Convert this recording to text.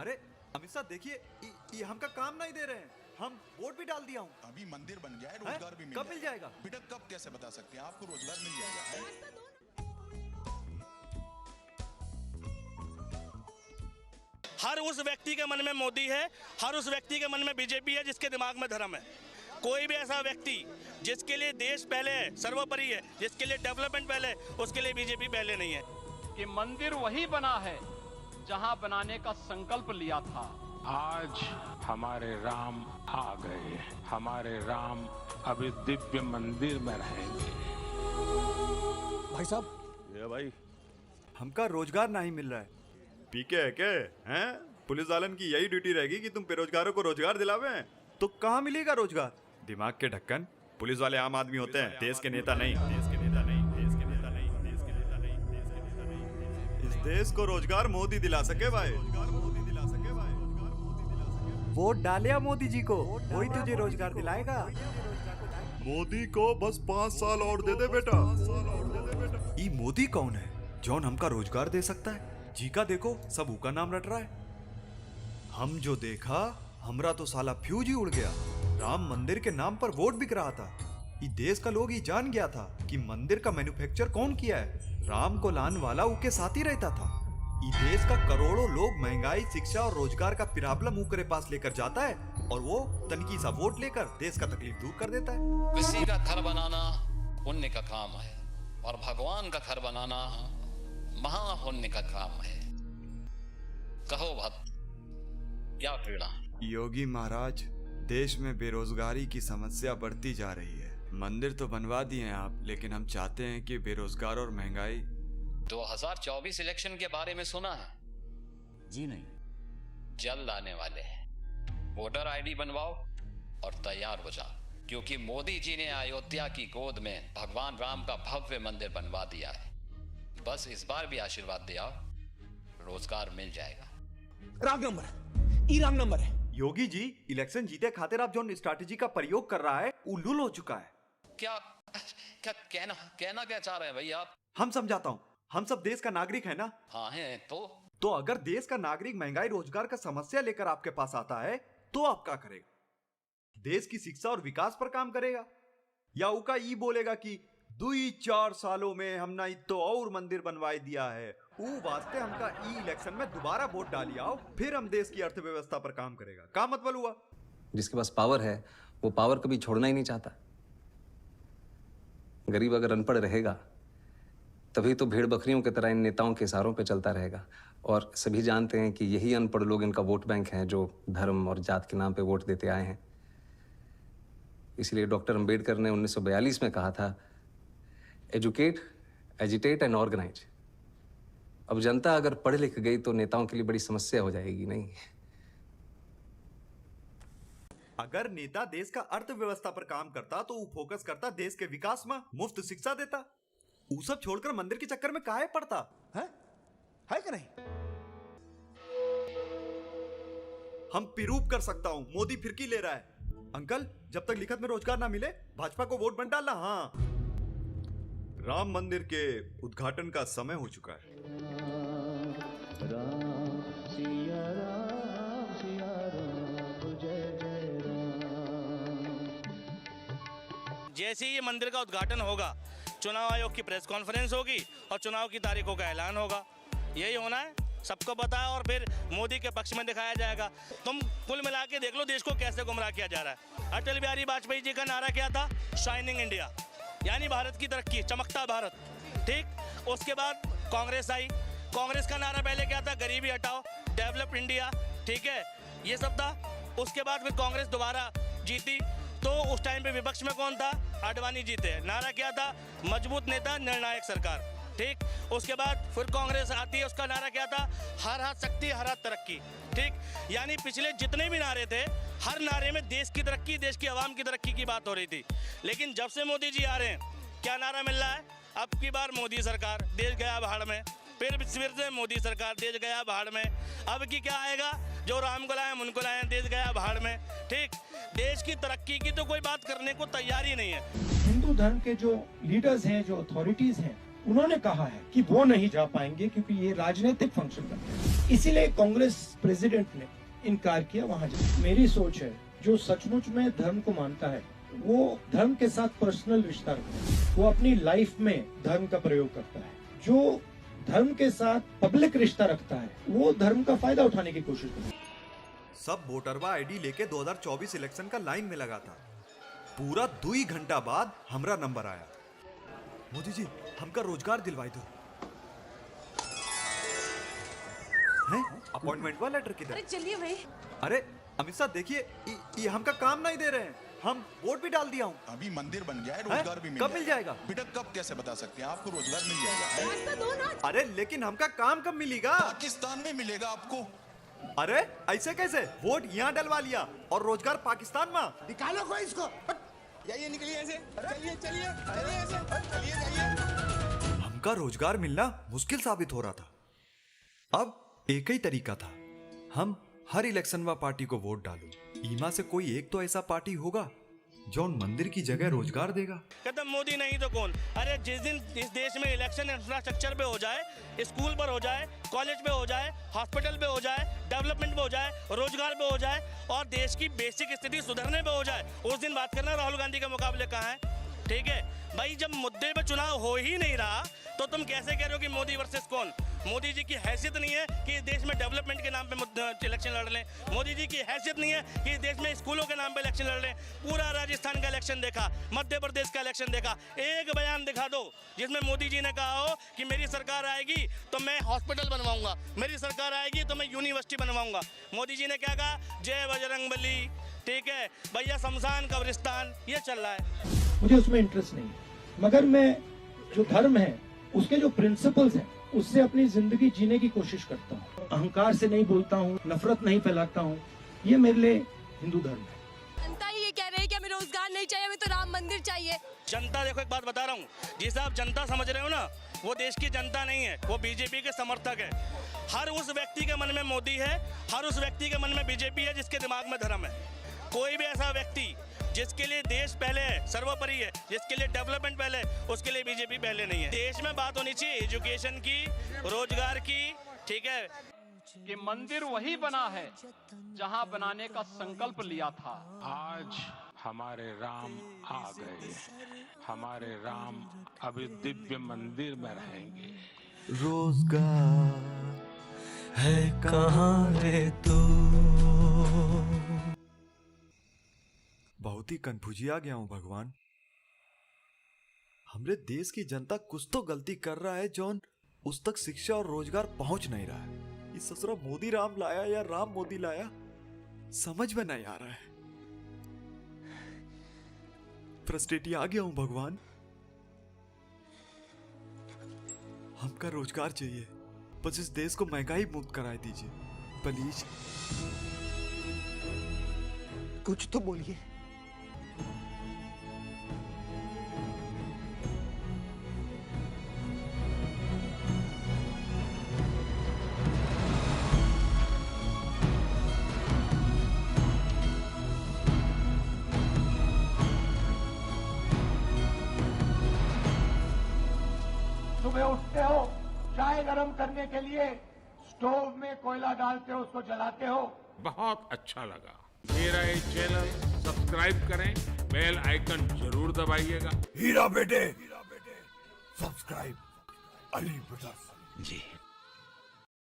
अरे अमित शाह देखिए, ये हमका काम नहीं दे रहे हैं, हम वोट भी डाल दिया हूँ। अभी मंदिर बन गया है, रोजगार भी कब मिल जाएगा? बेटा कब कैसे बता सकते हैं, आपको रोजगार मिल जाएगा। हर उस व्यक्ति के मन में मोदी है, हर उस व्यक्ति के मन में बीजेपी है जिसके दिमाग में धर्म है। कोई भी ऐसा व्यक्ति जिसके लिए देश पहले है, सर्वोपरि है, जिसके लिए डेवलपमेंट पहले है, उसके लिए बीजेपी पहले नहीं है। कि मंदिर वही बना है जहां बनाने का संकल्प लिया था। आज हमारे राम आ गए, हमारे राम अभी दिव्य मंदिर में रहेंगे। भाई साहब, ये भाई हमका रोजगार नहीं मिल रहा है। पीके है क्या हैं? पुलिस वालन की यही ड्यूटी रहेगी कि तुम बेरोजगारों को रोजगार दिलावे। तो कहाँ मिलेगा रोजगार? दिमाग के ढक्कन, पुलिस वाले आम आदमी होते हैं, देश के नेता नहीं। देश के नेता नहीं, देश के नेता नहीं, देश के नेता नहीं, देश के नेता नहीं। इस देश को रोजगार मोदी दिला सके भाई, रोजगार मोदी दिला सके भाई, रोजगार मोदी दिला सके। वोट डालिया मोदी जी को, वही तुझे रोजगार दिलाएगा। मोदी को बस 5 साल और दे दे बेटा। ये मोदी कौन है जौन हमका रोजगार दे सकता है? जी का देखो, सब ऊ का नाम रट रहा है। हम जो देखा, हमरा तो साला फ्यूज ही उड़ गया। राम मंदिर के नाम पर वोट बिक रहा था। ये देश का लोग ही जान गया था कि मंदिर का मैन्युफैक्चर कौन किया है। राम को लान वाला उनके साथ ही रहता था। ये देश का करोड़ों लोग महंगाई, शिक्षा और रोजगार का प्रॉब्लम ऊकरे पास लेकर जाता है, और वो तनकी सा वोट लेकर देश का तकलीफ दूर कर देता है। किसी का घर बनाना पुण्य का काम है, और भगवान का घर बनाना महापुण्य का काम है। कहो भक्त, क्या पीड़ा? योगी महाराज, देश में बेरोजगारी की समस्या बढ़ती जा रही है। मंदिर तो बनवा दिए हैं आप, लेकिन हम चाहते हैं कि बेरोजगार और महंगाई। 2024 इलेक्शन के बारे में सुना है? जी नहीं। जल्द आने वाले हैं। वोटर आईडी बनवाओ और तैयार हो जाओ, क्योंकि मोदी जी ने अयोध्या की गोद में भगवान राम का भव्य मंदिर बनवा दिया है। बस इस बार भी आशीर्वाद दिया, रोजगार मिल जाएगा। रॉन्ग नंबर है, ई रॉन्ग नंबर है। योगी जी इलेक्शन जीते खातिर आप जो स्ट्रैटेजी का प्रयोग कर रहा है, उल्लूल हो चुका है। क्या क्या कहना क्या चाह रहे हैं भाई आप? हम समझाता हूँ, हम सब देश का नागरिक है ना? हाँ है। तो अगर देश का नागरिक महंगाई, रोजगार का समस्या लेकर आपके पास आता है, तो आप क्या करेगा? देश की शिक्षा और विकास पर काम करेगा, या उका ई बोलेगा कि 2-4 सालों में हमने तो और मंदिर बनवाई दिया है, ऊ वास्ते हमका ई इलेक्शन में दोबारा वोट डाली आओ, फिर हम देश की अर्थव्यवस्था पर काम करेगा? का मतलब हुआ? जिसके पास पावर है वो पावर कभी छोड़ना ही नहीं चाहता। गरीब अगर अनपढ़ रहेगा तभी तो भेड़ बकरियों की तरह इन नेताओं के इशारों पे चलता रहेगा। और सभी जानते हैं कि यही अनपढ़ लोग इनका वोट बैंक हैं, जो धर्म और जात के नाम पे वोट देते आए हैं। इसलिए डॉक्टर अंबेडकर ने 1942 में कहा था, एजुकेट, एजिटेट एंड ऑर्गेनाइज। अब जनता अगर पढ़ लिख गई तो नेताओं के लिए बड़ी समस्या हो जाएगी। नहीं, अगर नेता देश का अर्थव्यवस्था पर काम करता तो वो फोकस करता देश के विकास में, मुफ्त शिक्षा देता। वो सब छोड़कर मंदिर के चक्कर में काहे पड़ता है कि नहीं? हम प्रूव कर सकता हूं, मोदी फिरकी ले रहा है। अंकल, जब तक लिखत में रोजगार ना मिले, भाजपा को वोट मत डालना। हाँ, राम मंदिर के उद्घाटन का समय हो चुका है। जैसे ही ये मंदिर का उद्घाटन होगा, चुनाव आयोग की प्रेस कॉन्फ्रेंस होगी और चुनाव की तारीखों का ऐलान होगा। यही होना है, सबको पता है, और फिर मोदी के पक्ष में दिखाया जाएगा। तुम कुल मिला के देख लो देश को कैसे गुमराह किया जा रहा है। अटल बिहारी वाजपेयी जी का नारा क्या था? शाइनिंग इंडिया, यानी भारत की तरक्की, चमकता भारत। ठीक, उसके बाद कांग्रेस आई। कांग्रेस का नारा पहले क्या था? गरीबी हटाओ, डेवलप इंडिया। ठीक है, ये सब था। उसके बाद फिर कांग्रेस दोबारा जीती, तो उस टाइम पे विपक्ष में कौन था? आडवाणी जीते। नारा क्या था? मजबूत नेता, निर्णायक सरकार। ठीक, उसके बाद फिर कांग्रेस आती है, उसका नारा क्या था? हर हाथ शक्ति, हर हाथ तरक्की। ठीक, यानी पिछले जितने भी नारे थे, हर नारे में देश की तरक्की, देश की आवाम की तरक्की की बात हो रही थी। लेकिन जब से मोदी जी आ रहे हैं, क्या नारा मिल रहा है? अब की बार मोदी सरकार, देश गया भाड़ में। फिर से मोदी सरकार, देश गया भाड़ में। अब की क्या आएगा? जो राम को लाए उनको लाए, देश गया भाड़ में। ठीक, देश की तरक्की की तो कोई बात करने को तैयार ही नहीं है। हिंदू धर्म के जो लीडर्स हैं, जो अथॉरिटीज हैं, उन्होंने कहा है कि वो नहीं जा पाएंगे क्योंकि ये राजनीतिक फंक्शन करते हैं। इसीलिए कांग्रेस प्रेसिडेंट ने इनकार किया वहां जाने। मेरी सोच है, जो सचमुच में धर्म को मानता है वो धर्म के साथ पर्सनल रिश्ता रखता है, वो अपनी लाइफ में धर्म का प्रयोग करता है। जो धर्म के साथ पब्लिक रिश्ता रखता है वो धर्म का फायदा उठाने की कोशिश करता है। सब वोटरवा आईडी लेके 2024 इलेक्शन का लाइन में लगा था। पूरा 2 घंटा बाद हमरा नंबर आया। मोदी जी हमका रोजगार दिलवाई दो। हैं? अपॉइंटमेंट वाला लेटर किधर? अरे चलिए भाई। अरे अमित शाह देखिए, ये हमका काम नहीं दे रहे हैं। हम वोट भी डाल दिया हूँ। अभी मंदिर बन गया है, रोजगार भी कब मिल जाएगा? बेटा कब कैसे बता सकते हैं, आपको रोजगार मिल जाएगा। रास्ता दो ना। अरे लेकिन हमका काम कब मिलेगा? पाकिस्तान में मिलेगा आपको। अरे ऐसे कैसे? वोट यहाँ डलवा लिया और रोजगार पाकिस्तान में। निकालो कोई इसको। जाइए निकलिए ऐसे, चलिए चलिए चलिए ऐसे, चलिए जाइए। हमका रोजगार मिलना मुश्किल साबित हो रहा था। अब एक ही तरीका था, हम हर इलेक्शन में पार्टी को वोट डालूं। ईमा से कोई एक तो ऐसा पार्टी होगा जो उन मंदिर की जगह रोजगार देगा। कहते मोदी नहीं तो कौन? अरे जिस दिन इस देश में इलेक्शन इंफ्रास्ट्रक्चर पे हो जाए, स्कूल पर हो जाए, कॉलेज पे हो जाए, हॉस्पिटल पे हो जाए, डेवलपमेंट पे हो जाए, रोजगार पे हो जाए और देश की बेसिक स्थिति सुधरने पे हो जाए, उस दिन बात करना राहुल गांधी के मुकाबले कहाँ है? ठीक है भाई, जब मुद्दे पे चुनाव हो ही नहीं रहा तो तुम कैसे कह रहे हो कि मोदी वर्सेस कौन? मोदी जी की हैसियत नहीं है कि इस देश में डेवलपमेंट के नाम पे इलेक्शन लड़ लें। मोदी जी की हैसियत नहीं है कि इस देश में स्कूलों के नाम पे इलेक्शन लड़ लें। पूरा राजस्थान का इलेक्शन देखा, मध्य प्रदेश का इलेक्शन देखा, एक बयान दिखा दो जिसमें मोदी जी ने कहा हो कि मेरी सरकार आएगी तो मैं हॉस्पिटल बनवाऊंगा, मेरी सरकार आएगी तो मैं यूनिवर्सिटी बनवाऊंगा। मोदी जी ने क्या कहा? जय बजरंगबली। ठीक है भैया, शमशान कब्रिस्तान, ये चल रहा है। मुझे उसमें इंटरेस्ट नहीं है, मगर मैं जो धर्म है उसके जो प्रिंसिपल्स हैं उससे अपनी जिंदगी जीने की कोशिश करता हूँ। अहंकार से नहीं बोलता हूँ, नफरत नहीं फैलाता हूँ। ये मेरे लिए हिंदू धर्म है। जनता ही ये कह रही है कि हमें रोजगार नहीं चाहिए, हमें तो राम मंदिर चाहिए। जनता, देखो एक बात बता रहा हूँ, जिसे आप जनता समझ रहे हो ना, वो देश की जनता नहीं है, वो बीजेपी के समर्थक है। हर उस व्यक्ति के मन में मोदी है, हर उस व्यक्ति के मन में बीजेपी है जिसके दिमाग में धर्म है। कोई भी ऐसा व्यक्ति जिसके लिए देश पहले है, सर्वोपरि है, जिसके लिए डेवलपमेंट पहले है, उसके लिए बीजेपी पहले नहीं है। देश में बात होनी चाहिए एजुकेशन की, रोजगार की। ठीक है कि मंदिर वही बना है जहां बनाने का संकल्प लिया था। आज हमारे राम आ गए, हमारे राम अभी दिव्य मंदिर में रहेंगे। रोजगार है कहाँ रे तू? बहुत ही कन्फ्यूजिया गया हूं भगवान। हमरे देश की जनता कुछ तो गलती कर रहा है जौन उस तक शिक्षा और रोजगार पहुंच नहीं रहा है। इस ससुरा मोदी राम लाया या राम मोदी लाया, समझ में नहीं आ रहा है। फ्रस्ट्रेटी आ गया हूं भगवान। हमका रोजगार चाहिए, बस इस देश को महंगाई मुक्त कराए दीजिए प्लीज। कुछ तो बोलिए। सुबह उठते हो, चाय गरम करने के लिए स्टोव में कोयला डालते हो, उसको जलाते हो। बहुत अच्छा लगा। मेरा ये चैनल सब्सक्राइब करें, बेल आइकन जरूर दबाइएगा। हीरा बेटे सब्सक्राइब अली ब्रदर्स। जी।